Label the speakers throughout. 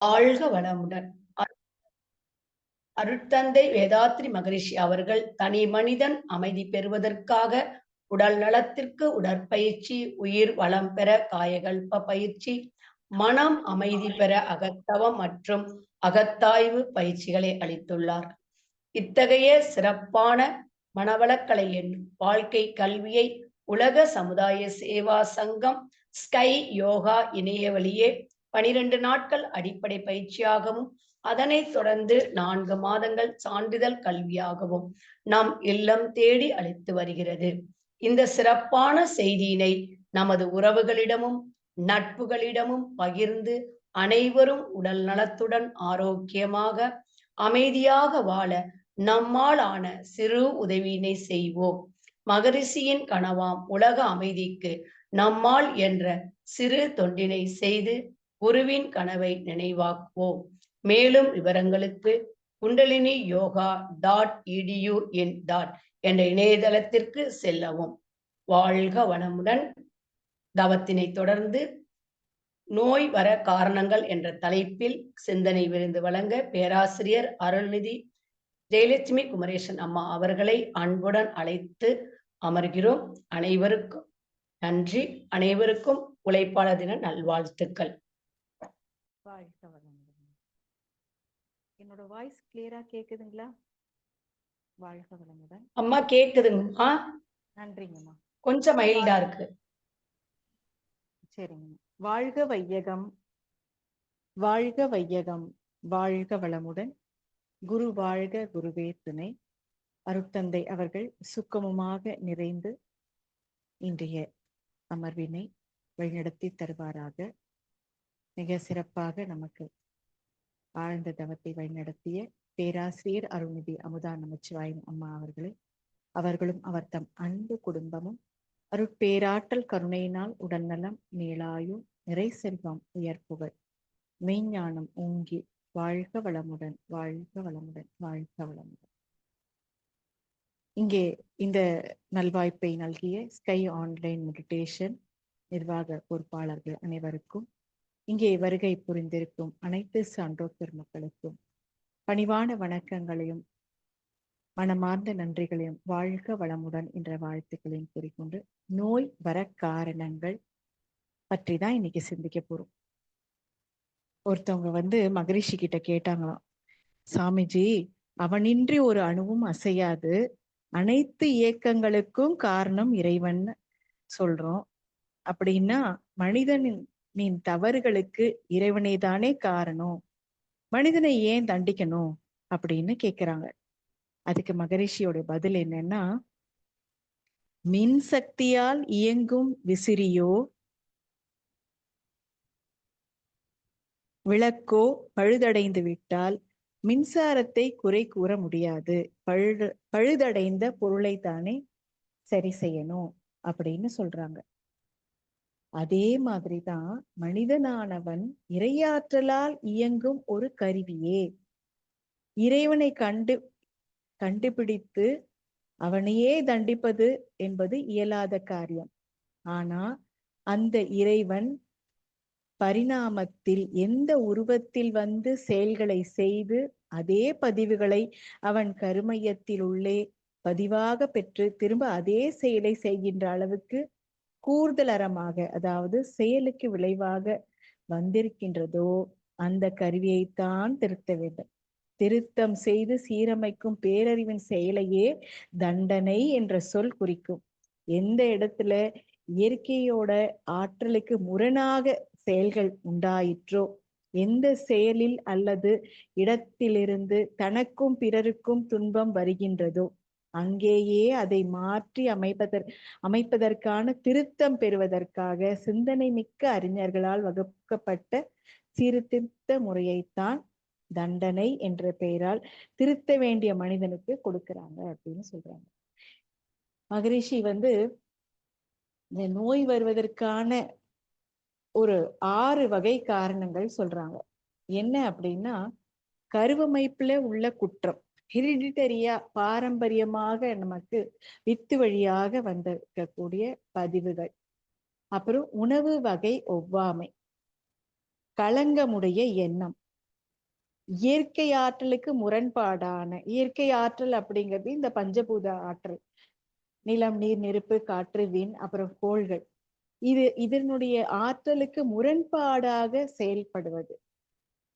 Speaker 1: வாழ்க வளமுடன். அருட்தந்தை வேதாத்ரி மகரிஷி அவர்கள் தனி மனிதன் அமைதி பெறுவதற்காக உடல் நலத்திற்கு உடற்பயிற்சி, உயிர் வளம் பெற காயகல்ப பயிற்சி, மனம் அமைதி பெற அகத்தவம் மற்றும் அகத்தாய்வு பயிற்சிகளை அளித்துள்ளார். இத்தகைய சிறப்பான மனவளக்கலை என்னும் வாழ்க்கை கல்வியை உலக சமுதாய சேவா சங்கம் ஸ்கை யோகா இணைய வழியே 12 நாட்கள் அடிப்படை பயிற்சியாகவும், அதனைத் தொடர்ந்து 4 மாதங்கள் சான்றிதழ் கல்வியாகவும் நம் இல்லம் தேடி அளித்து வருகிறது. இந்த சிறப்பான செய்தியினை நமது உறவுகளிடமும் நட்புகளிடமும் பகிர்ந்து அனைவரும் உடல் நலத்துடன் ஆரோக்கியமாக அமைதியாக வாழ நம்மால் ஆன சிறு உதவியினை செய்வோம். மகரிஷியின் கனவாம் உலக அமைதிக்கு நம்மால் என்ற சிறு தொண்டினை செய்து குருவின் கனவை நினைவாக்குவோம். மேலும் விவரங்களுக்கு குண்டலினி யோகா .edu என்ற இணையதளத்திற்கு செல்லவும். வாழ்க வளமுடன். தவத்தினை தொடர்ந்து நோய் வர காரணங்கள் என்ற தலைப்பில் சிந்தனை விருந்து வழங்க பேராசிரியர் அருள்நிதி ஜெயலட்சுமி குமரேசன் அம்மா அவர்களை அன்புடன் அழைத்து அமர்கிறோம். அனைவருக்கும் நன்றி. அனைவருக்கும் உழைப்பாளர் தின நல்வாழ்த்துக்கள்.
Speaker 2: என்னோட வாய்ஸ் கிளியரா கேக்குதுங்களா? வாழ்க வளமுடன்.
Speaker 1: அம்மா கேக்குதுங்கம்மா.
Speaker 2: நன்றிங்கம்மா.
Speaker 1: கொஞ்சம் மைல்டா இருக்கு.
Speaker 2: சரிங்க. வாழ்க வையகம், வாழ்க வையகம், வாழ்க வளமுடன். குரு வாழ்க, குருவே துணை. அருட்தந்தை அவர்கள் சுக்கமமாக நிறைந்து இன்றைய அமர்வினை வழிநடத்தி தருவாராக. மிக சிறப்பாக நமக்கு ஆழ்ந்த தவத்தை வழிநடத்திய பேராசிரியர் அருள்நிதி அமுதா நமச்சிவாயம் அம்மா அவர்களும் அவர் தம் அன்பு குடும்பமும் அருட்பேராற்றல் கருணையினால் உடல்நலம், நீளாயும், நிறை செல்வம், உயர்ப்புகள், மெய்ஞானம் ஓங்கி வாழ்க வளமுடன், வாழ்க வளமுடன், வாழ்க வளமுடன். இங்கே இந்த நல்வாய்ப்பை நல்கிய ஸ்கை ஆன்லைன் மெடிடேஷன் நிர்வாக பொறுப்பாளர்கள் அனைவருக்கும், இங்கே வருகை புரிந்திருக்கும் அனைத்து சான்றோர் பெருமக்களுக்கும் பணிவான வணக்கங்களையும் மனமார்ந்த நன்றிகளையும் வாழ்க வளமுடன் என்ற வாழ்த்துக்களையும் கூறிக்கொண்டு, நோய் வர காரணங்கள் பற்றி தான் இன்னைக்கு சிந்திக்க போறோம். ஒருத்தவங்க மகரிஷி கிட்ட கேட்டாங்களாம், சாமிஜி, அவனின்றி ஒரு அணுவும் அசையாது, அனைத்து இயக்கங்களுக்கும் காரணம் இறைவன் சொல்றோம். அப்படின்னா மனிதனின் தவறுகளுக்கு இறைவனே தானே காரணம், மனிதனை ஏன் தண்டிக்கணும் அப்படின்னு கேக்குறாங்க. அதுக்கு மகரிஷியோட பதில் என்னன்னா, மின் சக்தியால் இயங்கும் விசிறியோ விளக்கோ பழுதடைந்து விட்டால் மின்சாரத்தை குறை கூற முடியாது. பழுதடைந்த பொருளை தானே சரி செய்யணும் அப்படின்னு சொல்றாங்க. அதே மாதிரிதான் மனிதனானவன் இறையாற்றலால் இயங்கும் ஒரு கருவியே. இறைவனை கண்டுபிடித்து அவனையே தண்டிப்பது என்பது இயலாத காரியம். ஆனா அந்த இறைவன் பரிணாமத்தில் எந்த உருவத்தில் செயல்களை செய்து அதே பதிவுகளை அவன் கருமையத்தில் உள்ளே பதிவாக பெற்று திரும்ப அதே செயலை செய்கின்ற அளவுக்கு கூர்தலரமாக, அதாவது செயலுக்கு விளைவாக வந்திருக்கின்றதோ அந்த கருவியைத்தான் திருத்த வேண்டும். திருத்தம் செய்து சீரமைக்கும் பேரறிவின் செயலையே தண்டனை என்ற சொல் குறிக்கும். எந்த இடத்துல இயற்கையோட ஆற்றலுக்கு முரணாக செயல்கள் உண்டாயிற்றோ, எந்த செயலில் அல்லது இடத்திலிருந்து தனக்கும் பிறருக்கும் துன்பம் வருகின்றதோ அங்கேயே அதை மாற்றி அமைப்பதற்கான திருத்தம் பெறுவதற்காக சிந்தனை மிக்க அறிஞர்களால் வகுக்கப்பட்ட சீர்திருத்த முறையைத்தான் தண்டனை என்ற பெயரால் திருத்த வேண்டிய மனிதனுக்கு கொடுக்கிறாங்க அப்படின்னு சொல்றாங்க. மகரிஷி இந்த நோய் வருவதற்கான ஒரு 6 வகை காரணங்கள் சொல்றாங்க. என்ன அப்படின்னா, கருவமைப்புல உள்ள குற்றம், ஹெரிடிட்டரியா பாரம்பரியமாக நமக்கு வித்து வழியாக வந்திருக்கக்கூடிய பதிவுகள், அப்புறம் உணவு வகை ஒவ்வாமை, களங்கமுடைய எண்ணம், இயற்கை ஆற்றலுக்கு முரண்பாடான இயற்கை ஆற்றல் அப்படிங்கிறது இந்த பஞ்சபூத ஆற்றல், நிலம், நீர், நெருப்பு, காற்று, விண், அப்புறம் கோள்கள். இதனுடைய ஆற்றலுக்கு முரண்பாடாக செயல்படுவது.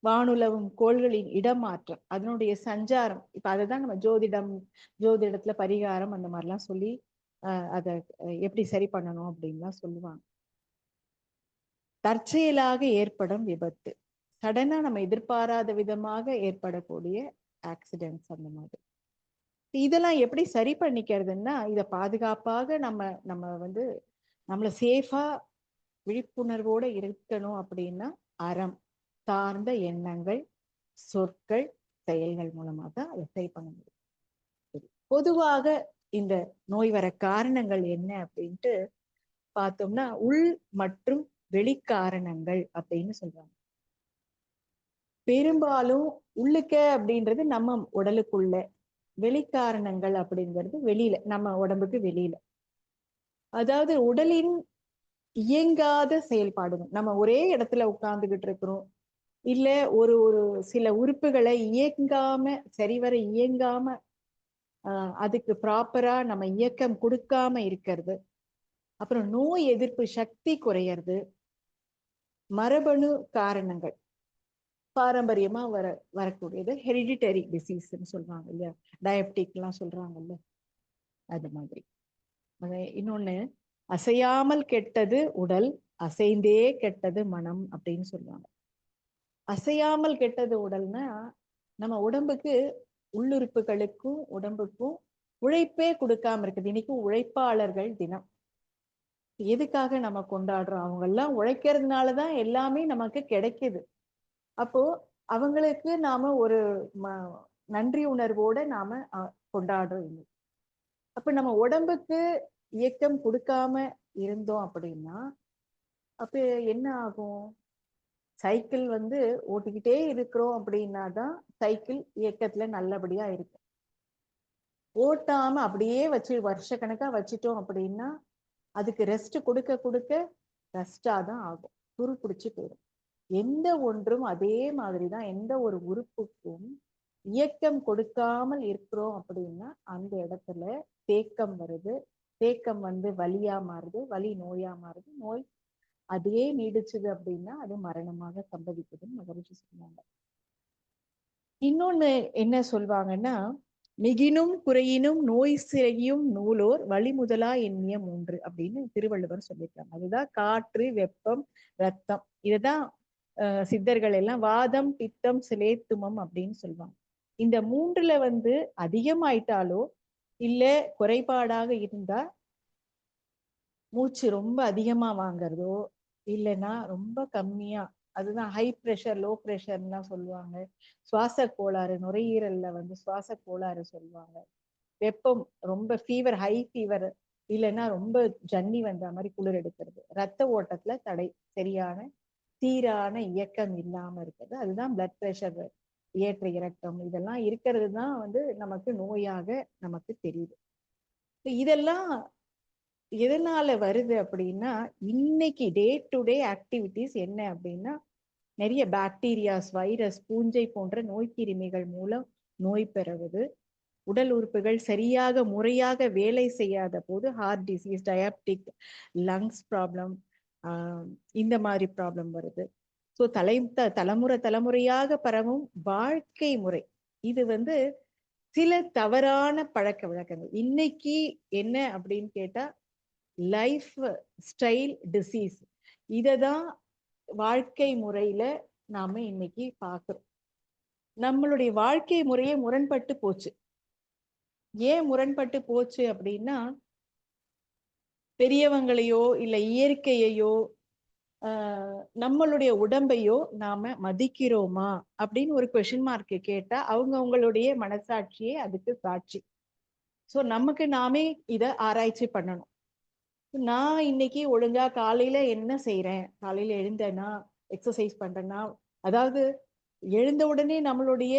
Speaker 2: வானுலவும் கோள்களின் இடமாற்றம், அதனுடைய சஞ்சாரம். இப்ப அதைதான் நம்ம ஜோதிடத்துல பரிகாரம் அந்த மாதிரிலாம் சொல்லி அதை எப்படி சரி பண்ணணும் அப்படின்லாம் சொல்லுவாங்க. தற்செயலாக ஏற்படும் விபத்து, சடனா நம்ம எதிர்பாராத விதமாக ஏற்படக்கூடிய ஆக்சிடென்ட்ஸ், அந்த மாதிரி. இதெல்லாம் எப்படி சரி பண்ணிக்கிறதுன்னா, இதை பாதுகாப்பாக நம்ம நம்ம வந்து நம்மள சேஃபா விழிப்புணர்வோட இருக்கணும் அப்படின்னா, அறம் சார்ந்த எண்ணங்கள், சொற்கள், செயல்கள் மூலமா தான் அதை சரி பண்ண முடியும். பொதுவாக இந்த நோய் வர காரணங்கள் என்ன அப்படின்ட்டு பார்த்தோம்னா, உள் மற்றும் வெளிக்காரணங்கள் அப்படின்னு சொல்றாங்க. பெரும்பாலும் உள்ளுக்க அப்படின்றது நம்ம உடலுக்குள்ள, வெளிக்காரணங்கள் அப்படிங்கிறது வெளியில, நம்ம உடம்புக்கு வெளியில. அதாவது உடலின் இயங்காத செயல்பாடுகள். நம்ம ஒரே இடத்துல உட்கார்ந்துகிட்டு இருக்கிறோம், இல்ல ஒரு ஒரு சில உறுப்புகளை சரிவர இயங்காம அதுக்கு ப்ராப்பரா நம்ம இயக்கம் கொடுக்காம இருக்கிறது, அப்புறம் நோய் எதிர்ப்பு சக்தி குறையிறது, மரபணு காரணங்கள், பாரம்பரியமா வரக்கூடியது, ஹெரிடிட்டரி டிசீஸ்ன்னு சொல்றாங்க இல்லையா, டயபெட்டிக் எல்லாம் சொல்றாங்கல்ல, அது மாதிரி. இன்னொன்னு, அசையாமல் கெட்டது உடல், அசைந்தே கெட்டது மனம் அப்படின்னு சொல்லுவாங்க. அசையாமல் கெட்டது உடல்னா, நம்ம உடம்புக்கு, உள்ளுறுப்புகளுக்கும் உடம்புக்கும் உழைப்பே கொடுக்காம இருக்குது. இன்னைக்கு உழைப்பாளர்கள் தினம். எதுக்காக நம்ம கொண்டாடுறோம்? அவங்க எல்லாம் உழைக்கிறதுனாலதான் எல்லாமே நமக்கு கிடைக்குது. அப்போ அவங்களுக்கு நாம ஒரு நன்றி உணர்வோட நாம கொண்டாடுறோம். அப்ப நம்ம உடம்புக்கு இயக்கம் கொடுக்காம இருந்தோம் அப்படின்னா, அப்ப என்ன ஆகும்? சைக்கிள் ஓட்டிக்கிட்டே இருக்கிறோம் அப்படின்னா தான் சைக்கிள் இயக்கத்துல நல்லபடியா இருக்கு. ஓட்டாம அப்படியே வச்சு வருஷக்கணக்கா வச்சுட்டோம் அப்படின்னா, அதுக்கு ரெஸ்ட் கொடுக்க கொடுக்க ரெஸ்டா தான் ஆகும், துரு பிடிச்சு போயிடும். எந்த ஒன்றும் அதே மாதிரிதான், எந்த ஒரு உறுப்புக்கும் இயக்கம் கொடுக்காமல் இருக்கிறோம் அப்படின்னா அந்த இடத்துல தேக்கம் வருது, தேக்கம் வலியா மாறுது, வலி நோயா மாறுது, நோய் அதே நீடிச்சுது அப்படின்னா அது மரணமாக சம்பவிக்குதுன்னு மகரிஷி சொன்னாங்க. இன்னொன்னு என்ன சொல்வாங்கன்னா, மிகினும் குறையினும் நோய் செய்யும் நூலோர் வழி முதலா எண்ணிய 3 அப்படின்னு திருவள்ளுவர் சொல்லியிருக்காங்க. அதுதான் காற்று, வெப்பம், ரத்தம். இதுதான் சித்தர்கள் எல்லாம் வாதம், பித்தம், சிலேத்துமம் அப்படின்னு சொல்லுவாங்க. இந்த 3ல அதிகமாயிட்டாலோ இல்ல குறைபாடாக இருந்தா, மூச்சு ரொம்ப அதிகமா வாங்குறதோ இல்லைன்னா ரொம்ப கம்மியா, அதுதான் ஹை பிரஷர், லோ பிரஷர்லாம் சொல்லுவாங்க. சுவாச கோளாறு, நுரையீரல்ல சுவாச கோளாறு சொல்லுவாங்க. வெப்பம், ரொம்ப ஃபீவர், ஹை ஃபீவர், இல்லைன்னா ரொம்ப ஜன்னி வந்த மாதிரி குளிர் எடுக்கிறது, ரத்த ஓட்டத்துல தடை, சரியான சீரான இயக்கம் இல்லாம இருக்கிறது, அதுதான் பிளட் பிரஷர், ஏற்ற இறக்கம், இதெல்லாம் இருக்கிறது தான் நமக்கு நோயாக நமக்கு தெரியுது. இதெல்லாம் எதனால வருது அப்படின்னா, இன்னைக்கு டே டு டே ஆக்டிவிட்டிஸ் என்ன அப்படின்னா, நிறைய பாக்டீரியாஸ், வைரஸ், பூஞ்சை போன்ற நோய்க்கிருமிகள் மூலம் நோய் பெறுவது, உடல் உறுப்புகள் சரியாக முறையாக வேலை செய்யாத போது heart disease, diabetic, lungs problem, இந்த மாதிரி ப்ராப்ளம் வருது. ஸோ தலைமுறையாக பரவும் வாழ்க்கை முறை, இது சில தவறான பழக்க வழக்கங்கள். இன்னைக்கு என்ன அப்படின்னு கேட்டா, லைஃப் ஸ்டைல் டிசீஸ், இததான் வாழ்க்கை முறையில நாம இன்னைக்கு பார்க்கிறோம். நம்மளுடைய வாழ்க்கை முறையே முரண்பட்டு போச்சு. ஏன் முரண்பட்டு போச்சு அப்படின்னா, பெரியவங்களையோ இல்ல இயற்கையையோ நம்மளுடைய உடம்பையோ நாம மதிக்கிறோமா அப்படின்னு ஒரு கொஸ்டின் மார்க் கேட்டா, அவங்களுடைய மனசாட்சியே அதுக்கு சாட்சி. சோ நமக்கு நாமே இத ஆராய்ச்சி பண்ணணும். நான் இன்னைக்கு ஒழுங்கா காலையில என்ன செய்யறேன்? காலையில எழுந்தேன்னா, எக்ஸசைஸ் பண்றேன்னா, அதாவது எழுந்த உடனே நம்மளுடைய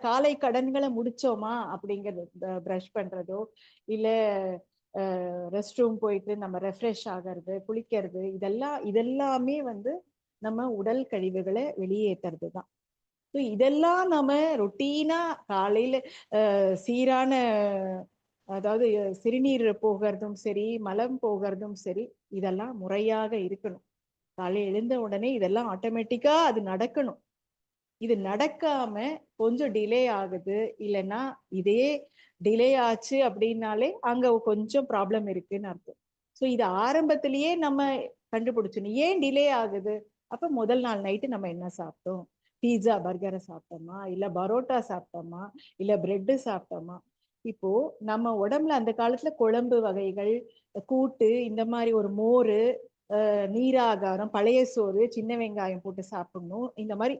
Speaker 2: காலை கடன்களை முடிச்சோமா அப்படிங்கிறது, பிரஷ் பண்றதோ இல்ல ரெஸ்ட் ரூம் போயிட்டு நம்ம ரெஃப்ரெஷ் ஆகிறது, குளிக்கிறது, இதெல்லாமே நம்ம உடல் கழிவுகளை வெளியேற்றுறது தான். ஸோ இதெல்லாம் நம்ம ரொட்டீனா காலையில சீரான அதாவது சிறுநீர் போகிறதும் சரி, மலம் போகிறதும் சரி, இதெல்லாம் முறையாக இருக்கணும். காலையில எழுந்த உடனே இதெல்லாம் ஆட்டோமேட்டிக்கா அது நடக்கணும். இது நடக்காம கொஞ்சம் டிலே ஆகுது. இல்லைன்னா இதே டிலே ஆச்சு அப்படின்னாலே அங்க கொஞ்சம் ப்ராப்ளம் இருக்குன்னு அர்த்தம். ஸோ இது ஆரம்பத்திலேயே நம்ம கண்டுபிடிச்சணும். ஏன் டிலே ஆகுது? அப்ப முதல் நாள் நைட்டு நம்ம என்ன சாப்பிட்டோம்? பீட்சா, பர்கரை சாப்பிட்டோமா? இல்ல பரோட்டா சாப்பிட்டோமா? இல்ல பிரெட் சாப்பிட்டோமா? இப்போ நம்ம உடம்புல அந்த காலத்துல குழம்பு வகைகள், கூட்டு, இந்த மாதிரி ஒரு மோரு, நீராகாரம், பழைய சோறு, சின்ன வெங்காயம் போட்டு சாப்பிடணும். இந்த மாதிரி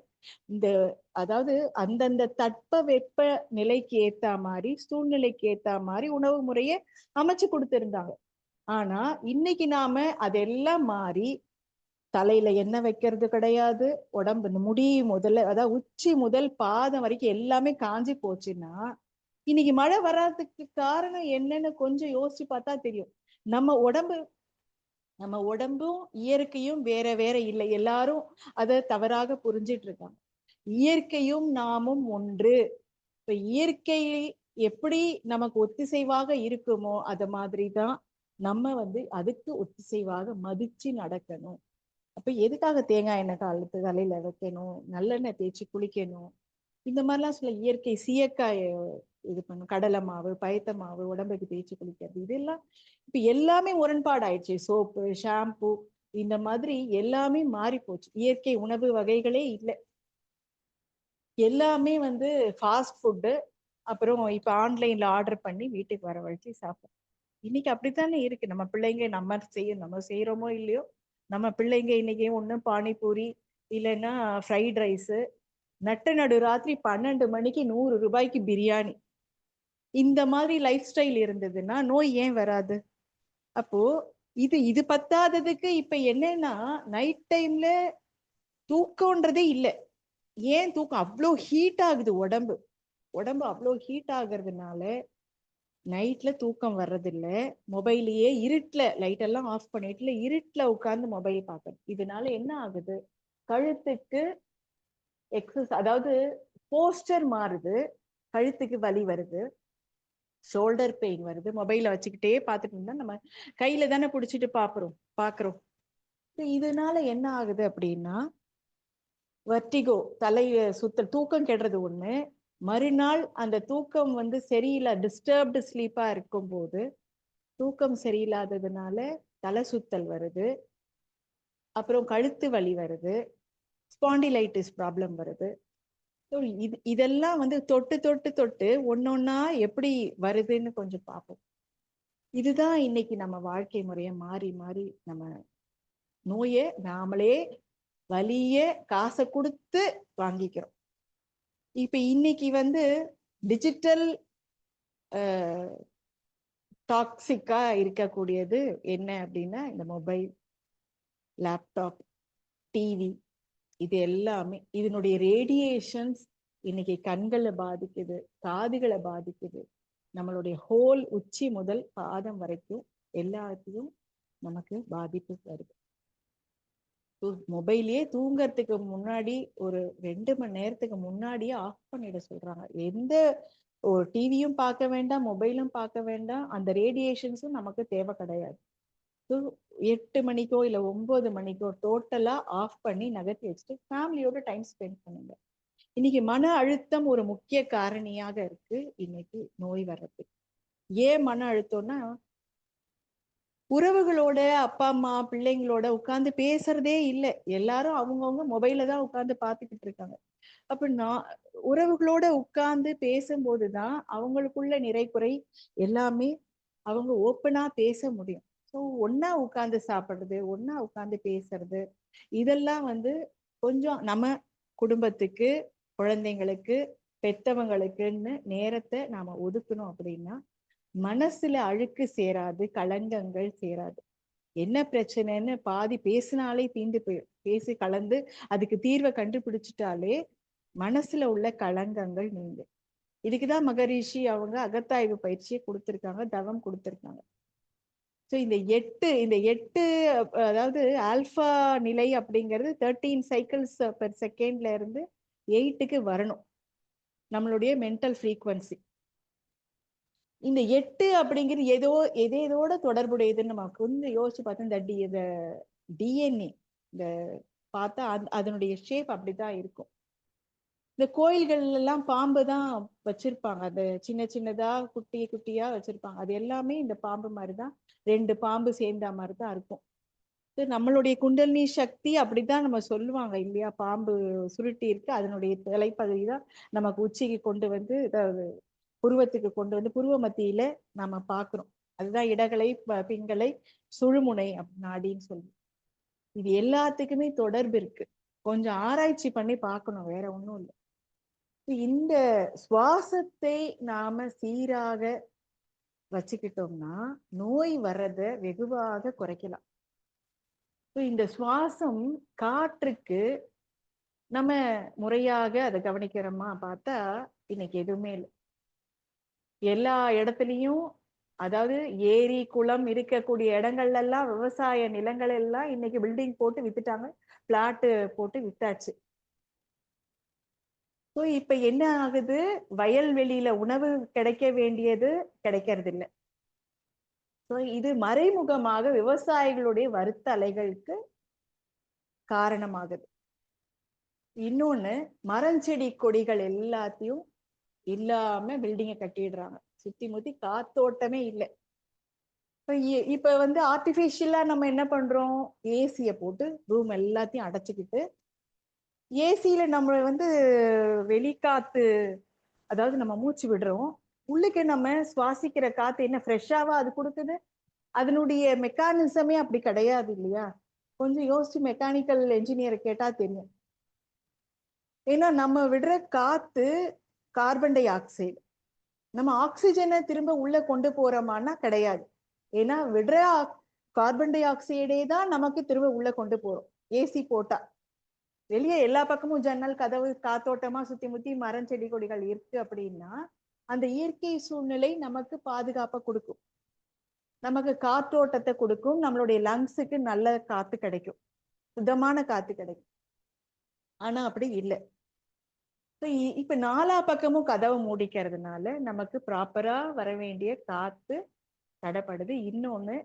Speaker 2: இந்த அதாவது அந்தந்த தட்பவெப்ப நிலைக்கு ஏத்தா மாதிரி, சூழ்நிலைக்கு ஏத்தா மாதிரி உணவு முறைய அமைச்சு கொடுத்திருந்தாங்க. ஆனா இன்னைக்கு நாம அதெல்லாம் மாறி தலையில எண்ணெய் வைக்கிறது கிடையாது. உடம்பு இந்த முடி முதல்ல அதாவது உச்சி முதல் பாதம் வரைக்கும் எல்லாமே காஞ்சி போச்சுன்னா இன்னைக்கு மழை வராததுக்கு காரணம் என்னன்னு கொஞ்சம் யோசிச்சு பார்த்தா தெரியும். நம்ம உடம்பு நம்ம உடம்பும் இயற்கையும் வேற வேற இல்லை. எல்லாரும் அதை தவறாக புரிஞ்சிட்டு இருக்காங்க. இயற்கையும் நாமும் ஒன்று. இப்ப இயற்கை எப்படி நமக்கு ஒத்திசைவாக இருக்குமோ அத மாதிரிதான் நம்ம அதுக்கு ஒத்திசைவாக மதிச்சு நடக்கணும். அப்ப எதுக்காக தேங்காய் எண்ணெய் தலையில வைக்கணும், நல்லெண்ணெய் தேய்ச்சி குளிக்கணும், இந்த மாதிரிலாம் சில இயற்கை சீயக்காய் இது பண்ணும், கடலை மாவு, பயத்த மாவு உடம்புக்கு தேய்ச்சி குளிக்கிறது, இதெல்லாம் இப்ப எல்லாமே முரண்பாடு ஆயிடுச்சு. சோப்பு, ஷாம்பு, இந்த மாதிரி எல்லாமே மாறி போச்சு. இயற்கை உணவு வகைகளே இல்லை. எல்லாமே ஃபாஸ்ட் ஃபுட்டு. அப்புறம் இப்ப ஆன்லைன்ல ஆர்டர் பண்ணி வீட்டுக்கு வரவழைச்சு சாப்பிடுறோம். இன்னைக்கு அப்படித்தானே இருக்கு. நம்ம பிள்ளைங்க நம்ம செய்யறோமோ இல்லையோ, நம்ம பிள்ளைங்க இன்னைக்கு ஒண்ணு பானிபூரி, இல்லைன்னா ஃப்ரைட் ரைஸ், நடு ராத்திரி 12 மணிக்கு 100 ரூபாய்க்கு பிரியாணி, இந்த மாதிரி லைஃப் ஸ்டைல் இருந்ததுன்னா நோய் ஏன் வராது? அப்போ இது இது பத்தாததுக்கு இப்ப என்னன்னா நைட் டைம்ல தூக்கம்ன்றதே இல்ல. ஏன் தூக்கம் அவ்வளோ ஹீட் ஆகுது? உடம்பு உடம்பு அவ்வளோ ஹீட் ஆகுறதுனால நைட்ல தூக்கம் வர்றதில்ல. மொபைலையே இருட்டுல லைட் எல்லாம் ஆஃப் பண்ணிட்டுல இருட்டுல உட்கார்ந்து மொபைல் பார்க்கணும். இதனால என்ன ஆகுது? கழுத்துக்கு அதாவது போஸ்டர் மாறுது, கழுத்துக்கு வலி வருது, ஷோல்டர் பெயின் வருது. மொபைல வச்சுக்கிட்டே பார்த்துட்டு இருந்தா நம்ம கையில தானே பிடிச்சிட்டு பாக்குறோம். இதனால என்ன ஆகுது அப்படின்னா வர்டிகோ, தலை சுத்தல், தூக்கம் கெடுறது ஒண்ணு. மறுநாள் அந்த தூக்கம் சரியில்லை, டிஸ்டர்ப்டு ஸ்லீப்பா இருக்கும் போது தூக்கம் சரியில்லாததுனால தலை சுத்தல் வருது, அப்புறம் கழுத்து வலி வருது, ஸ்பாண்டிலைட்டிஸ் ப்ராப்ளம் வருது. இதெல்லாம் தொட்டு தொட்டு தொட்டு ஒன்னொன்னா எப்படி வருதுன்னு கொஞ்சம் பார்ப்போம். இதுதான் இன்னைக்கு நம்ம வாழ்க்கை முறைய மாறி மாறி நம்ம நோயை நாமளே வலிய காசை கொடுத்து வாங்கிக்கிறோம். இப்ப இன்னைக்கு டிஜிட்டல் டாக்ஸிக்கா இருக்கக்கூடியது என்ன அப்படின்னா இந்த மொபைல், லேப்டாப், டிவி, இது எல்லாமே இதனுடைய ரேடியேஷன்ஸ் இன்னைக்கு கண்களை பாதிக்குது, காதுகளை பாதிக்குது, நம்மளுடைய ஹோல் உச்சி முதல் பாதம் வரைக்கும் எல்லாத்தையும் நமக்கு பாதிப்பு வருது. மொபைலையே தூங்கறதுக்கு முன்னாடி ஒரு 2 மணி நேரத்துக்கு முன்னாடியே ஆஃப் பண்ணிட சொல்றாங்க. எந்த ஒரு டிவியும் பார்க்க வேண்டாம், மொபைலும் பார்க்க வேண்டாம், அந்த ரேடியேஷன்ஸும் நமக்கு தேவை கிடையாது. 8 மணிக்கோ இல்ல 9 மணிக்கோ டோட்டலா ஆஃப் பண்ணி நகர்த்தி வச்சுட்டு ஃபேமிலியோட டைம் ஸ்பெண்ட் பண்ணுங்க. இன்னைக்கு மன அழுத்தம் ஒரு முக்கிய காரணியாக இருக்கு இன்னைக்கு நோய் வர்றது. ஏன் மன அழுத்தம்னா உறவுகளோட, அப்பா அம்மா பிள்ளைங்களோட உட்கார்ந்து பேசுறதே இல்லை. எல்லாரும் அவங்கவுங்க மொபைல தான் உட்கார்ந்து பார்த்துக்கிட்டு இருக்காங்க. அப்ப நான் உறவுகளோட உட்கார்ந்து பேசும்போதுதான் அவங்களுக்குள்ள நிறை குறை எல்லாமே அவங்க ஓப்பனா பேச முடியும். ஸோ ஒன்னா உட்கார்ந்து சாப்பிடுறது, ஒன்னா உட்கார்ந்து பேசுறது, இதெல்லாம் கொஞ்சம் நம்ம குடும்பத்துக்கு, குழந்தைங்களுக்கு, பெத்தவங்களுக்குன்னு நேரத்தை நாம ஒதுக்கணும். அப்படின்னா மனசுல அழுக்கு சேராது, களங்கங்கள் சேராது. என்ன பிரச்சனைன்னு பாதி பேசினாலே தீந்து போயிடும். பேசி கலந்து அதுக்கு தீர்வை கண்டுபிடிச்சிட்டாலே மனசுல உள்ள களங்கங்கள் நீங்க. இதுக்குதான் மகரிஷி அவங்க அகத்தாய்வு பயிற்சியை கொடுத்திருக்காங்க, தவம் கொடுத்திருக்காங்க. ஸோ இந்த எட்டு அதாவது ஆல்பா நிலை அப்படிங்கிறது 13 சைக்கிள்ஸ் பெர் செகண்ட்ல இருந்து 8க்கு வரணும் நம்மளுடைய மென்டல் ஃப்ரீக்வன்சி. இந்த 8 அப்படிங்கிறது எதோட தொடர்புடையதுன்னு நம்ம கொஞ்சம் யோசிச்சு பார்த்தா இந்த டிஎன்ஏ இந்த பார்த்தா அதனுடைய ஷேப் அப்படிதான் இருக்கும். இந்த கோயில்கள் எல்லாம் பாம்பு தான் வச்சிருப்பாங்க, அது சின்ன சின்னதா குட்டி குட்டியா வச்சிருப்பாங்க. அது எல்லாமே இந்த பாம்பு மாதிரிதான், 2 பாம்பு சேர்ந்த மாதிரிதான் இருக்கும். நம்மளுடைய குண்டலினி சக்தி அப்படித்தான் நம்ம சொல்லுவாங்க இல்லையா, பாம்பு சுருட்டி இருக்கு, அதனுடைய தலைப்பகுதி தான் நமக்கு உச்சிக்கு கொண்டு வந்து புருவத்துக்கு கொண்டு வந்து புருவ மத்தியில நாம பாக்குறோம். அதுதான் இடகலை பிங்களை சுழுமுனை நாடின்னு சொல்லி. இது எல்லாத்துக்குமே தொடர்பு இருக்கு. கொஞ்சம் ஆராய்ச்சி பண்ணி பார்க்கணும், வேற ஒண்ணும் இல்லை. இந்த சுவாசத்தை நாம சீராக வச்சுக்கிட்டோம்னா நோய் வர்றத வெகுவாக குறைக்கலாம். இந்த சுவாசம் காற்றுக்கு நம்ம முறையாக அதை கவனிக்கிறோமா பார்த்தா இன்னைக்கு எதுவுமே இல்லை. எல்லா இடத்துலயும், அதாவது ஏரி குளம் இருக்கக்கூடிய இடங்கள்ல எல்லாம் விவசாய நிலங்கள் எல்லாம் இன்னைக்கு பில்டிங் போட்டு வித்துட்டாங்க, பிளாட்டு போட்டு வித்தாச்சு. ஸோ இப்ப என்ன ஆகுது, வயல்வெளியில உணவு கிடைக்க வேண்டியது கிடைக்கிறது இல்லை. ஸோ இது மறைமுகமாக விவசாயிகளுடைய வருத்த அலைகளுக்கு காரணமாகுது. இன்னொன்னு, மரஞ்செடி கொடிகள் எல்லாத்தையும் இல்லாம பில்டிங்கை கட்டிடுறாங்க, சுத்தி முத்தி காத்தோட்டமே இல்லை. இப்ப வந்து ஆர்டிபிஷியலா நம்ம என்ன பண்றோம், ஏசிய போட்டு ரூம் எல்லாத்தையும் அடைச்சுக்கிட்டு, ஏசியில நம்ம வந்து வெளிக்காத்து, அதாவது நம்ம மூச்சு விடுறோம், உள்ளுக்கு நம்ம சுவாசிக்கிற காத்து என்ன ஃப்ரெஷ்ஷாவா அது கொடுக்குது? அதனுடைய மெக்கானிசமே அப்படி கிடையாது இல்லையா? கொஞ்சம் யோசிச்சு மெக்கானிக்கல் என்ஜினியரை கேட்டா தெரியும். ஏன்னா நம்ம விடுற காத்து கார்பன் டை ஆக்சைடு, நம்ம ஆக்சிஜனை திரும்ப உள்ள கொண்டு போறோமான்னா கிடையாது. ஏன்னா விடுற கார்பன் டை ஆக்சைடே தான் நமக்கு திரும்ப உள்ள கொண்டு போறோம். ஏசி போட்டா வெளியே எல்லா பக்கமும் ஜன்னல் கதவு காத்தோட்டமா சுத்தி முத்தி மரம் செடி கொடிகள் இருக்கு அப்படின்னா அந்த இயற்கை சூழ்நிலை நமக்கு பாதுகாப்பை கொடுக்கும், நமக்கு காற்றோட்டத்தை கொடுக்கும், நம்மளுடைய லங்ஸுக்கு நல்ல காத்து கிடைக்கும், சுத்தமான காத்து கிடைக்கும். ஆனா அப்படி இல்லை. இப்ப நாலா பக்கமும் கதவை மூடிக்கிறதுனால நமக்கு ப்ராப்பரா வர வேண்டிய காத்து தடைப்படுது. இன்னொன்னு,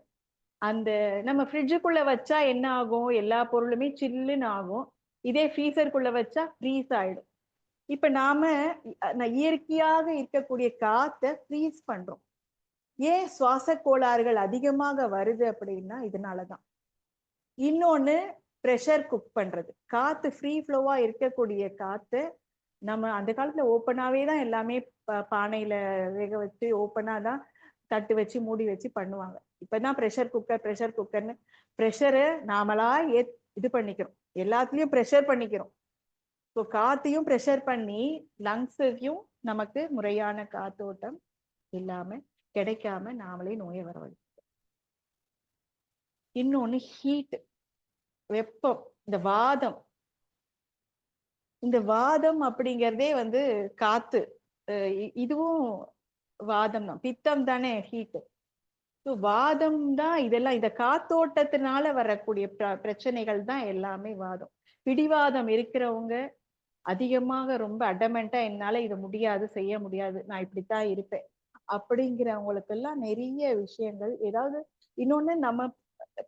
Speaker 2: அந்த நம்ம ஃப்ரிட்ஜுக்குள்ள வச்சா என்ன ஆகும், எல்லா பொருளுமே சில்லுன்னு ஆகும். இதே ஃப்ரீசருக்குள்ள வச்சா ஃப்ரீஸ் ஆயிடும். இப்ப நாம இயற்கையாக இருக்கக்கூடிய காத்தை ஃப்ரீஸ் பண்றோம். ஏன் சுவாச கோளாறுகள் அதிகமாக வருது அப்படின்னா இதனாலதான். இன்னொன்னு, ப்ரெஷர் குக் பண்றது. காத்து ஃப்ரீ ஃப்ளோவா இருக்கக்கூடிய காத்து நம்ம அந்த காலத்துல ஓப்பனாவே தான் எல்லாமே பானையில வேக வச்சு ஓப்பனா தான் தட்டு வச்சு மூடி வச்சு பண்ணுவாங்க. இப்பதான் ப்ரெஷர் குக்கர்னு ப்ரெஷரை நாமளா இது பண்ணிக்கிறோம், எல்லாத்துலயும் ப்ரெஷர் பண்ணிக்கிறோம். ஸோ காத்தையும் ப்ரெஷர் பண்ணி லங்ஸையும் நமக்கு முறையான காத்தோட்டம் இல்லாம கிடைக்காம நாமளே நோயை வரவழைக்கிறோம். இன்னொன்னு ஹீட், வெப்பம், இந்த வாதம் அப்படிங்கிறதே வந்து காத்து, இதுவும் வாதம் தான், பித்தம் தானே ஹீட். வாதம் தான் இதெல்லாம், இந்த காத்தோட்டத்தினால வரக்கூடிய பிரச்சனைகள் தான் எல்லாமே வாதம். பிடிவாதம் இருக்கிறவங்க அதிகமாக ரொம்ப அடமெண்டா என்னால இது முடியாது, செய்ய முடியாது, நான் இப்படித்தான் இருப்பேன் அப்படிங்கிறவங்களுக்கு எல்லாம் நிறைய விஷயங்கள். ஏதாவது இன்னொன்னு, நம்ம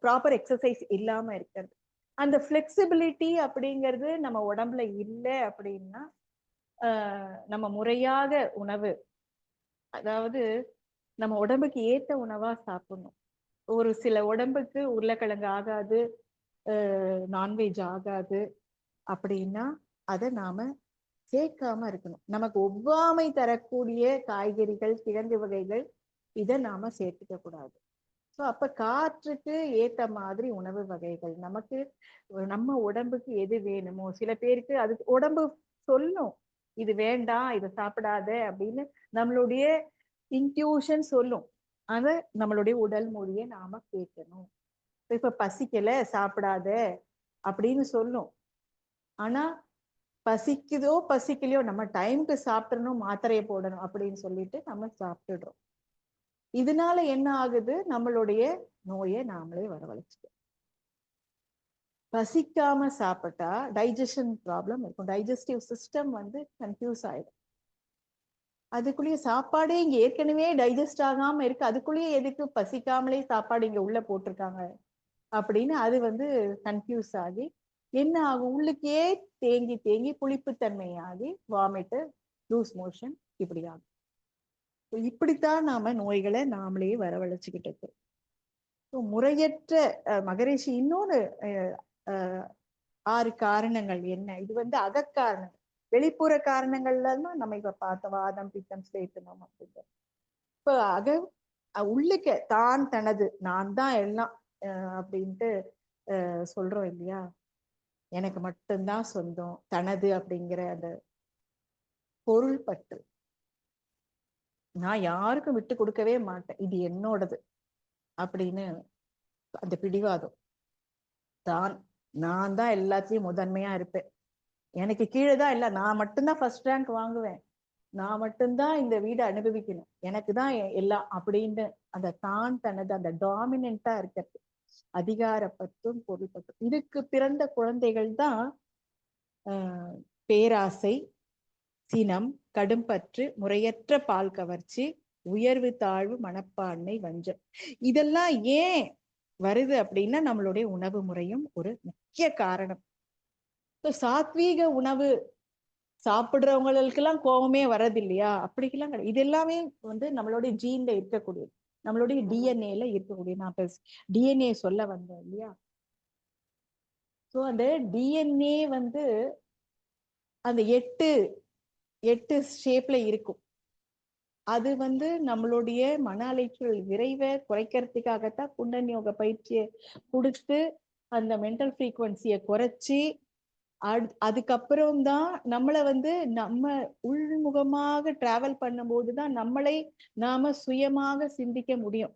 Speaker 2: ப்ராப்பர் எக்ஸசைஸ் இல்லாம இருக்கிறது, அந்த ஃபிளெக்சிபிலிட்டி அப்படிங்கிறது நம்ம உடம்புல இல்லை அப்படின்னா நம்ம முறையாக உணவு, அதாவது நம்ம உடம்புக்கு ஏத்த உணவா சாப்பிடணும். ஒரு சில உடம்புக்கு உருளைக்கிழங்கு ஆகாது, நான்வெஜ் ஆகாது அப்படின்னா அதை நாம சேர்க்காம இருக்கணும். நமக்கு ஒவ்வாமை தரக்கூடிய காய்கறிகள், கிழங்கு வகைகள், இதை நாம சேர்த்துக்க கூடாது. ஸோ அப்ப காற்றுக்கு ஏத்த மாதிரி உணவு வகைகள், நமக்கு நம்ம உடம்புக்கு எது வேணுமோ, சில பேருக்கு அது உடம்பு சொல்லும் இது வேண்டாம், இதை சாப்பிடாத அப்படின்னு நம்மளுடைய இன்ட்யூஷன் சொல்லும். அத நம்மளுடைய உடல் மொழியை நாம கேட்கணும். இப்ப பசிக்கல சாப்பிடாத அப்படின்னு சொல்லும். ஆனா பசிக்குதோ பசிக்கலையோ நம்ம டைமுக்கு சாப்பிடணும், மாத்திரையை போடணும் அப்படின்னு சொல்லிட்டு நம்ம சாப்பிட்டுடுறோம். இதனால என்ன ஆகுது, நம்மளுடைய நோயை நாமளே வரவழைச்சிட்டோம். பசிக்காம சாப்பிட்டா டைஜஷன் ப்ராப்ளம் இருக்கும். டைஜஸ்டிவ் சிஸ்டம் வந்து கன்ஃபியூஸ் ஆயிடும். அதுக்குள்ளேயே சாப்பாடே இங்க ஏற்கனவே டைஜஸ்ட் ஆகாம இருக்கு, அதுக்குள்ளேயே எதுக்கு பசிக்காமலே சாப்பாடு இங்க உள்ள போட்டிருக்காங்க அப்படின்னு அது வந்து கன்ஃபியூஸ் ஆகி என்ன ஆகும், உள்ளுக்கே தேங்கி தேங்கி புளிப்புத்தன்மையாகி வாமிட்டு, லூஸ் மோஷன் இப்படி ஆகும். இப்படித்தான் நாம நோய்களை நாமளே வரவழைச்சுக்கிட்டு இருக்கோம். முறையற்ற மகரிஷி இன்னொன்னு 6 காரணங்கள் என்ன, இது வந்து அகக்காரணம். வெளிப்புற காரணங்கள்ல தான் நம்ம இப்ப பார்த்த வாதம், பித்தம், சேத்தனம் அப்படிங்கிற. இப்ப உள்ளுக்க தான் தனது நான் தான் எல்லாம் அப்படின்ட்டு சொல்றோம் இல்லையா, எனக்கு மட்டும்தான் சொந்தம், தனது அப்படிங்கிற அந்த பொருள் பற்று, நான் யாருக்கும் விட்டு கொடுக்கவே மாட்டேன், இது என்னோடது அப்படின்னு அந்த பிடிவாதம், நான் தான் எல்லாத்தையும் முதன்மையா இருப்பேன், எனக்கு கீழே தான் இல்லை, நான் மட்டும்தான் ஃபர்ஸ்ட் ரேங்க் வாங்குவேன், நான் மட்டும்தான் இந்த வீடை அனுபவிக்கணும், எனக்கு தான் எல்லாம் அப்படின்னு அந்த தான் தனது அந்த டாமினண்டா இருக்கிறது, அதிகார பற்றும் பொருள் பற்றும். இதுக்கு பிறந்த குழந்தைகள் தான் பேராசை, சினம், கடும்பற்று, முறையற்ற பால் கவர்ச்சி, உயர்வு தாழ்வு மனப்பான்மை, வஞ்சம். இதெல்லாம் ஏன் வருது அப்படின்னா நம்மளுடைய உணவு முறையும் ஒரு முக்கிய காரணம். சாத்வீக உணவு சாப்பிடுறவங்களுக்கெல்லாம் கோபமே வர்றது இல்லையா, அப்படிக்கெல்லாம் கிடையாது. இது எல்லாமே வந்து நம்மளுடைய ஜீன்ல இருக்கக்கூடியது, நம்மளுடைய டிஎன்ஏல இருக்கக்கூடியது. நான் டிஎன்ஏ சொல்ல வந்தேன் இல்லையா. ஸோ அந்த டிஎன்ஏ வந்து அந்த 8 ஷேப்ல இருக்கும். அது வந்து நம்மளுடைய மன அலைச்சல் விரைவை குறைக்கிறதுக்காகத்தான் குண்டலினி யோக பயிற்சியை கொடுத்து அந்த மென்டல் ஃப்ரீக்வன்சியை குறைச்சி அதுக்கப்புறம் தான் நம்மளை வந்து நம்ம உள்முகமாக டிராவல் பண்ணும்போதுதான் நம்மளை நாம சுயமாக சிந்திக்க முடியும்.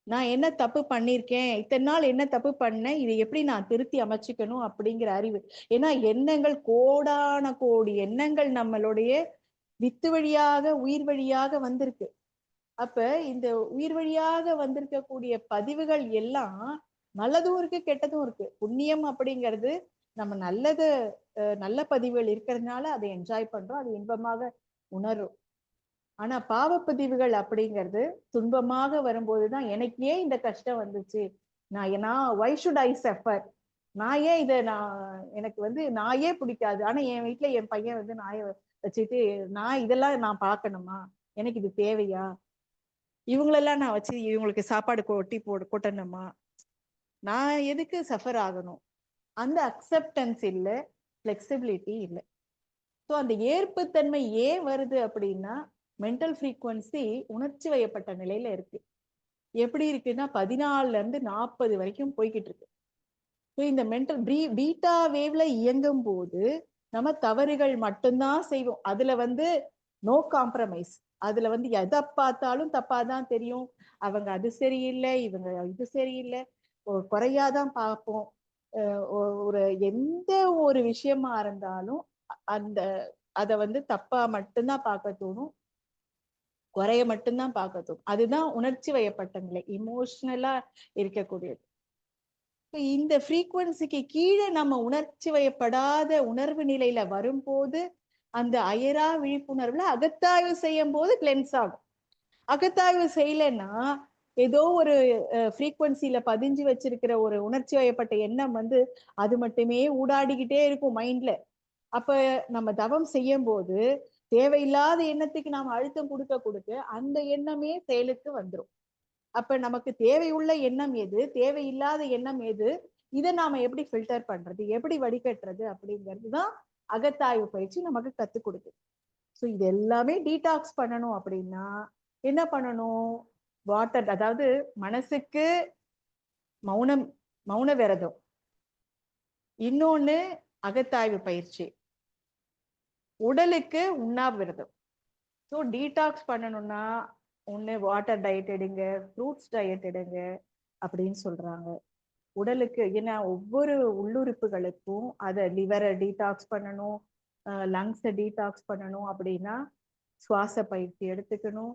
Speaker 2: நான் என்ன தப்பு பண்ணிருக்கேன், இத்தனை நாள் என்ன தப்பு பண்ணேன், இதை எப்படி நான் திருத்தி அமைச்சுக்கணும் அப்படிங்கிற அறிவு. ஏன்னா எண்ணங்கள், கோடான கோடி எண்ணங்கள் நம்மளுடைய வித்து வழியாக உயிர் வழியாக வந்திருக்கு. அப்ப இந்த உயிர் வழியாக வந்திருக்கக்கூடிய பதிவுகள் எல்லாம் நல்லதும் இருக்கு, கெட்டதும் இருக்கு. புண்ணியம் அப்படிங்கிறது நம்ம நல்ல பதிவுகள் இருக்கிறதுனால அதை என்ஜாய் பண்றோம், அது இன்பமாக உணர்றோம். ஆனா பாவப்பதிவுகள் அப்படிங்கிறது துன்பமாக வரும்போதுதான் எனக்கு ஏன் இந்த கஷ்டம் வந்துச்சு, வை ஷுட் ஐ சஃபர், நான் ஏன் எனக்கு வந்து நாயே பிடிக்காது, ஆனா என் வீட்டுல என் பையன் வந்து நாயை வச்சுட்டு இதெல்லாம் நான் பார்க்கணுமா, எனக்கு இது தேவையா, இவங்களெல்லாம் நான் வச்சு இவங்களுக்கு சாப்பாடு கொட்டணுமா, நான் எதுக்கு சஃபர் ஆகணும், அந்த அக்செப்டன்ஸ் இல்லை, ஃபிளெக்சிபிலிட்டி இல்லை. ஸோ அந்த ஏற்புத்தன்மை ஏன் வருது அப்படின்னா மென்டல் ஃப்ரீக்வன்சி உணர்ச்சி வயப்பட்ட நிலையில இருக்கு. எப்படி இருக்குன்னா 14ல இருந்து 40 வரைக்கும் போய்கிட்டு இருக்கு. ஸோ இந்த மென்டல் பீட்டா வேவ்ல இயங்கும் போது நம்ம தவறுகள் மட்டும்தான் செய்வோம். அதுல வந்து நோ காம்ப்ரமைஸ். அதுல வந்து எதை பார்த்தாலும் தப்பாதான் தெரியும், அவங்க அது சரியில்லை, இவங்க இது சரியில்லை, குறையாதான் பார்ப்போம். ஒரு எந்த ஒரு விஷயமா இருந்தாலும் அதை வந்து தப்பா மட்டும்தான் பார்க்க தோணும், குறைய மட்டும்தான் பார்க்க தோணும். அதுதான் உணர்ச்சி வயப்பட்ட நிலை, இமோஷனலா இருக்கக்கூடியது. இந்த ஃப்ரீக்வன்சிக்கு கீழே நம்ம உணர்ச்சி வயப்படாத உணர்வு நிலையில வரும்போது அந்த அயரா விழிப்புணர்வுல அகத்தாய்வு செய்யும் போது கிளென்ஸ் ஆகும். அகத்தாய்வு செய்யலைன்னா ஏதோ ஒரு ஃப்ரீக்வன்சில பதிஞ்சு வச்சிருக்கிற ஒரு உணர்ச்சி வயப்பட்ட எண்ணம் வந்து அது மட்டுமே ஊடாடிக்கிட்டே இருக்கும் மைண்ட்ல. அப்ப நம்ம தவம் செய்யும் போது தேவையில்லாத எண்ணத்துக்கு நாம அழுத்தம் கொடுக்க அந்த எண்ணமே செயலுக்கு வந்துடும். அப்ப நமக்கு தேவையுள்ள எண்ணம் எது, தேவையில்லாத எண்ணம் எது, இதை நாம எப்படி ஃபில்டர் பண்றது, எப்படி வடிகட்டுறது அப்படிங்கிறதுதான் அகத்தாய்வு பயிற்சி நமக்கு கத்துக் கொடுக்குது. ஸோ இது எல்லாமே டீடாக்ஸ் பண்ணணும் அப்படின்னா என்ன பண்ணணும், வாட்டர், அதாவது மனசுக்கு மௌன விரதம், இன்னொன்னு அகத்தாய்வு பயிற்சி, உடலுக்கு உண்ணாவிரதம். ஸோ டீடாக்ஸ் பண்ணணும்னா ஒன்று வாட்டர் டயட் எடுங்க, ஃப்ரூட்ஸ் டயட் எடுங்க அப்படின்னு சொல்றாங்க. உடலுக்கு ஏன்னா ஒவ்வொரு உள்ளுறுப்புகளுக்கும் அதை லிவரை டீடாக்ஸ் பண்ணணும், லங்ஸை டீடாக்ஸ் பண்ணணும் அப்படின்னா சுவாச பயிற்சி எடுத்துக்கணும்.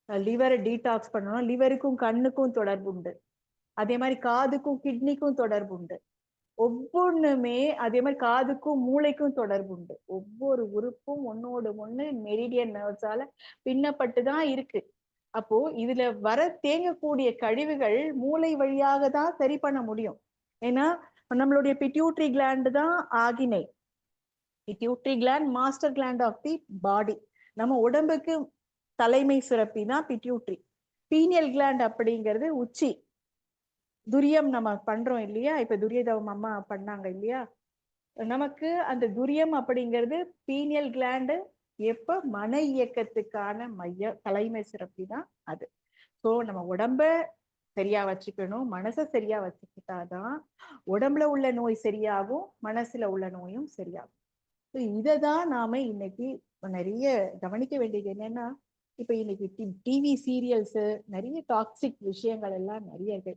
Speaker 2: லிவரை டீடாக்ஸ் பண்ணணும், லிவருக்கும் கண்ணுக்கும் தொடர்பு உண்டு, அதே மாதிரி காதுக்கும் கிட்னிக்கும் தொடர்பு உண்டு. ஒவ்வொன்றுமே அதே மாதிரி காதுக்கும் மூளைக்கும் தொடர்பு உண்டு. ஒவ்வொரு உறுப்பும் ஒன்னோடு ஒண்ணு மெரிடியன் நர்வ்ஸால பின்னப்பட்டுதான் இருக்கு. அப்போ இதுல வர தேங்கக்கூடிய கழிவுகள் மூளை வழியாக தான் சரி பண்ண முடியும். ஏன்னா நம்மளுடைய பிட்யூட்ரி கிளாண்ட் தான் ஆகினை. Pituitary gland master gland of the body. நம்ம உடம்புக்கு தலைமை சுரப்பி தான் பிட்யூட்ரி. பீனியல் கிளாண்ட் அப்படிங்கிறது உச்சி. துரியம் நம்ம பண்றோம் இல்லையா, இப்ப துரியதவம் அம்மா பண்ணாங்க இல்லையா, நமக்கு அந்த துரியம் அப்படிங்கிறது பீனியல் கிளாண்டு எப்ப மன இயக்கத்துக்கான மைய தலைமை சுரப்பி தான் அது. ஸோ நம்ம உடம்ப சரியா வச்சுக்கணும், மனசை சரியா வச்சுக்கிட்டாதான் உடம்புல உள்ள நோய் சரியாகும், மனசுல உள்ள நோயும் சரியாகும். இதை தான் நாம இன்னைக்கு நிறைய கவனிக்க வேண்டியது. என்னன்னா இப்ப இன்னைக்கு டிவி சீரியல்ஸ் நிறைய டாக்ஸிக் விஷயங்கள் எல்லாம் நிறைய இருக்கு.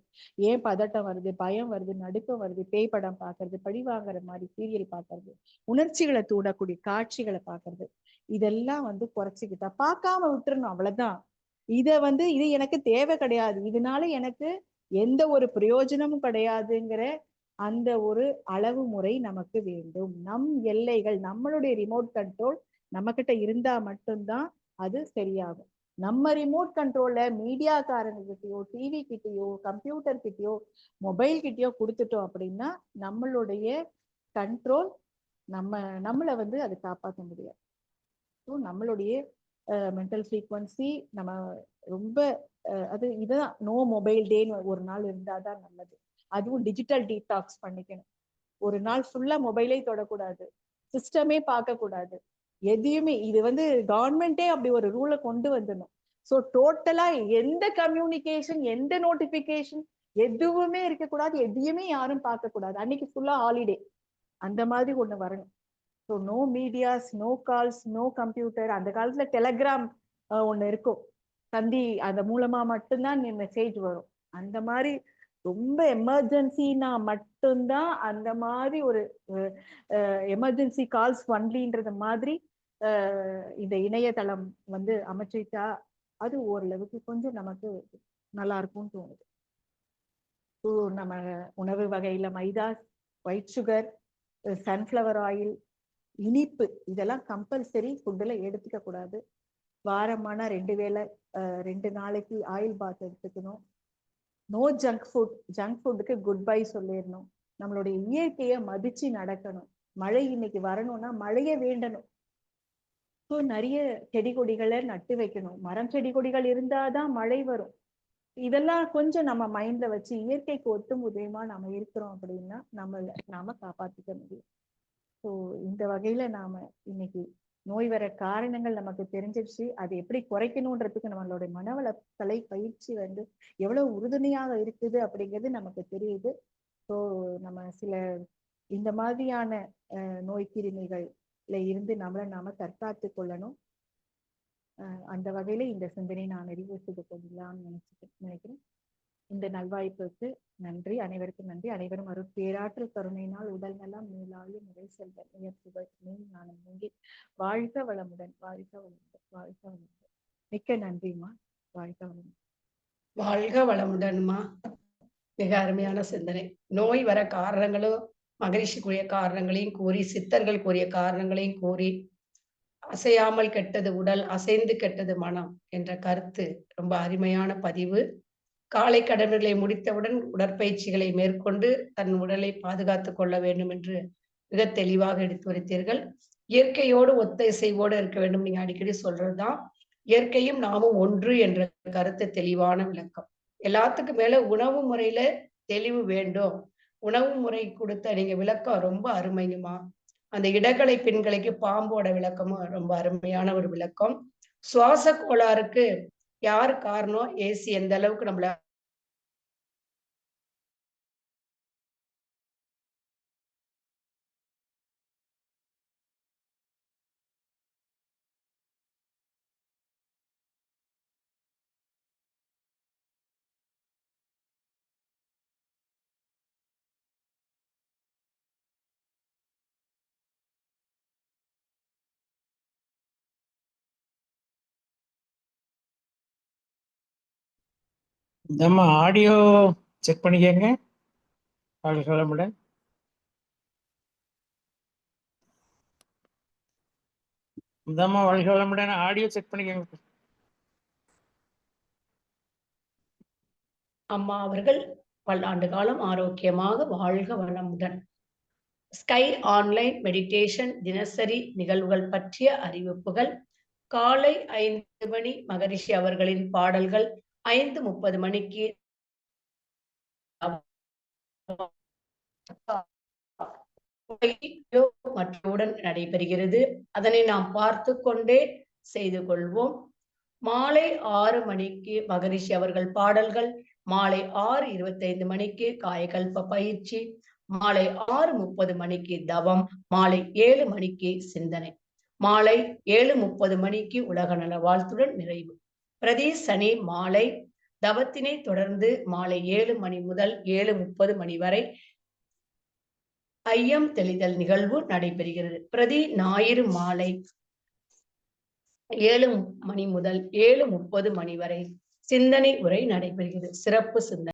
Speaker 2: ஏன் பதட்டம் வருது, பயம் வருது, நடுக்கம் வருது, பேய் படம் பாக்குறது, பழி வாங்குற மாதிரி சீரியல் பாக்குறது, உணர்ச்சிகளை தூண்டக்கூடிய காட்சிகளை பாக்குறது, இதெல்லாம் குறைச்சிக்கிட்டா பார்க்காம விட்டுறணும், அவ்வளவுதான். இது எனக்கு தேவை கிடையாது, இதனால எனக்கு எந்த ஒரு பிரயோஜனமும் கிடையாதுங்கிற அந்த ஒரு அளவு முறை நமக்கு வேண்டும். நம் எல்லைகள், நம்மளுடைய ரிமோட் கண்ட்ரோல் நம்ம கிட்ட இருந்தா மட்டும்தான் அது சரியாகும். நம்ம ரிமோட் கண்ட்ரோல்ல மீடியாக்காரங்கிட்டயோ, டிவி கிட்டயோ, கம்ப்யூட்டர் கிட்டயோ, மொபைல் கிட்டயோ கொடுத்துட்டோம் அப்படின்னா நம்மளுடைய கண்ட்ரோல் நம்மளை அது காப்பாற்ற முடியாது. ஸோ நம்மளுடைய மென்டல் ஃப்ரீக்வன்சி நம்ம ரொம்ப இதுதான் நோ மொபைல் டேன்னு ஒரு நாள் இருந்தாதான் நல்லது. அதுவும் டிஜிட்டல் டீடாக்ஸ் பண்ணிக்கணும். ஒரு நாள் ஃபுல்லா மொபைலே தொடக்கூடாது, சிஸ்டமே பார்க்க கூடாது, எதையுமே. இது கவர்மெண்டே அப்படி ஒரு ரூலை கொண்டு வந்துடணும். ஸோ டோட்டலா எந்த கம்யூனிகேஷன், எந்த நோட்டிபிகேஷன் எதுவுமே இருக்கக்கூடாது, எதையுமே யாரும் பார்க்க கூடாது, அன்னைக்கு ஃபுல்லா ஹாலிடே, அந்த மாதிரி ஒண்ணு வரணும். So no medias, no calls, no computer. அந்த காலத்துல டெலகிராம் ஒண்ணு இருக்கும், தந்தி, அந்த மூலமா மட்டும்தான் மெசேஜ் வரும். அந்த மாதிரி ரொம்ப எமர்ஜென்சினா மட்டும்தான் அந்த மாதிரி ஒரு எமர்ஜென்சி கால்ஸ் ஒன்லின்றது மாதிரி இந்த இணையதளம் அமைச்சிட்டா அது ஓரளவுக்கு கொஞ்சம் நமக்கு நல்லா இருக்கும்னு தோணுது. ஸோ நம்ம உணவு வகையில மைதா, ஒயிட் சுகர், சன்ஃப்ளவர் ஆயில், இனிப்பு, இதெல்லாம் கம்பல்சரி ஃபுட்டில் எடுத்துக்க கூடாது. வாரமான 2 வேளை 2 நாளைக்கு ஆயில் பாத் எடுத்துக்கணும். No junk food. ஜங்க் ஃபுட்டுக்கு குட் பை சொல்லிடணும். நம்மளுடைய இயற்கையை மதிச்சு நடக்கணும். மழை இன்னைக்கு வரணும்னா மழையை வேண்டணும். ஸோ நிறைய செடி கொடிகளை நட்டு வைக்கணும். மரம் செடி கொடிகள் இருந்தாதான் மழை வரும். இதெல்லாம் கொஞ்சம் நம்ம மைண்ட்ல வச்சு இயற்கைக்கு ஒத்துமுதயமா நம்ம இருக்கிறோம் அப்படின்னா நாம காப்பாத்திக்க முடியும். ஸோ இந்த வகையில நாம இன்னைக்கு நோய் வர காரணங்கள் நமக்கு தெரிஞ்சிருச்சு. அது எப்படி குறைக்கணுன்றதுக்கு நம்மளோட மனவளக்கலை பயிற்சி எவ்வளவு உறுதுணையாக இருக்குது அப்படிங்கிறது நமக்கு தெரியுது. ஸோ நம்ம சில இந்த மாதிரியான நோய் கிருமிகள்ல இருந்து நாம தற்காத்து கொள்ளணும். அந்த வகையில இந்த சிந்தனை நான் நிறைவு செய்து கொள்ளலாம்னு நினைக்கிறேன். இந்த நல்வாய்ப்புக்கு நன்றி, அனைவருக்கும் நன்றி. அனைவரும் பேராற்றல் கருணையினால் உடல் நலம், மேலாய முறை செல்வ உயர்த்துவர் ஞானம் நீங்கி வாழ்க வளமுடன், வாழ்க வளமுடன், வாழ்க வளமுடன். மிக்க நன்றிமா. வாழ்க வளமுடன்.
Speaker 1: வாழ்க வளமுடன்மா. மிக அருமையான சிந்தனை. நோய் வர காரணங்களும் மகரிஷி கூறிய காரணங்களையும் கூறி, சித்தர்கள் கூறிய காரணங்களையும் கூறி, அசையாமல் கெட்டது உடல், அசைந்து கெட்டது மனம் என்ற கருத்து ரொம்ப அருமையான பதிவு. காலை கடமைகளை முடித்தவுடன் உடற்பயிற்சிகளை மேற்கொண்டு தன் உடலை பாதுகாத்துக் கொள்ள வேண்டும் என்று மிக தெளிவாக எடுத்துரைத்தீர்கள். இயற்கையோடு ஒத்த இசைவோடு இருக்க வேண்டும், நீங்க அடிக்கடி சொல்றதுதான். இயற்கையும் நாமும் ஒன்று என்ற கருத்து தெளிவான விளக்கம். எல்லாத்துக்கும் மேல உணவு முறையில தெளிவு வேண்டும். உணவு முறை கொடுத்த நீங்க விளக்கம் ரொம்ப அருமைங்கம்மா. அந்த இடகலை பெண்களுக்கு பாம்போட விளக்கமும் ரொம்ப அருமையான ஒரு விளக்கம். சுவாச கோளாறுக்கு யாரு காரணம், ஏசி எந்த அளவுக்கு நம்மள
Speaker 3: நம்ம ஆடியோ செக் பண்ணிக்கங்க. வாழ்க வளமுடன். இந்தம்மா வாழ்க வளமுடன். ஆடியோ செக் பண்ணிக்கோங்க.
Speaker 1: அம்மா அவர்கள் பல்லாண்டு காலம் ஆரோக்கியமாக வாழ்க வளமுடன். ஸ்கை ஆன்லைன் மெடிடேஷன் தினசரி நிகழ்வுகள் பற்றிய அறிவிப்புகள். காலை 5 மணி மகரிஷி அவர்களின் பாடல்கள், 5:30 மணிக்கு மற்றவுடன் நடைபெறுகிறது. அதனை நாம் பார்த்து கொண்டே செய்து கொள்வோம். மாலை 6 மணிக்கு மகரிஷி அவர்கள் பாடல்கள், மாலை 6:25 மணிக்கு காயகல்ப பயிற்சி, மாலை 6:30 மணிக்கு தவம், மாலை 7 மணிக்கு சிந்தனை, மாலை 7:30 மணிக்கு உலக நல வாழ்த்துடன் நிறைவு. பிரதி சனி மாலை தவத்தினை தொடர்ந்து மாலை 7 மணி முதல் 7:30 மணி வரை ஐயம் தெளிதல் நிகழ்வு நடைபெறுகிறது. பிரதி ஞாயிறு மாலை 7 மணி முதல் 7:30 மணி வரை சிந்தனை உரை நடைபெறுகிறது. சிறப்பு சிந்தனை.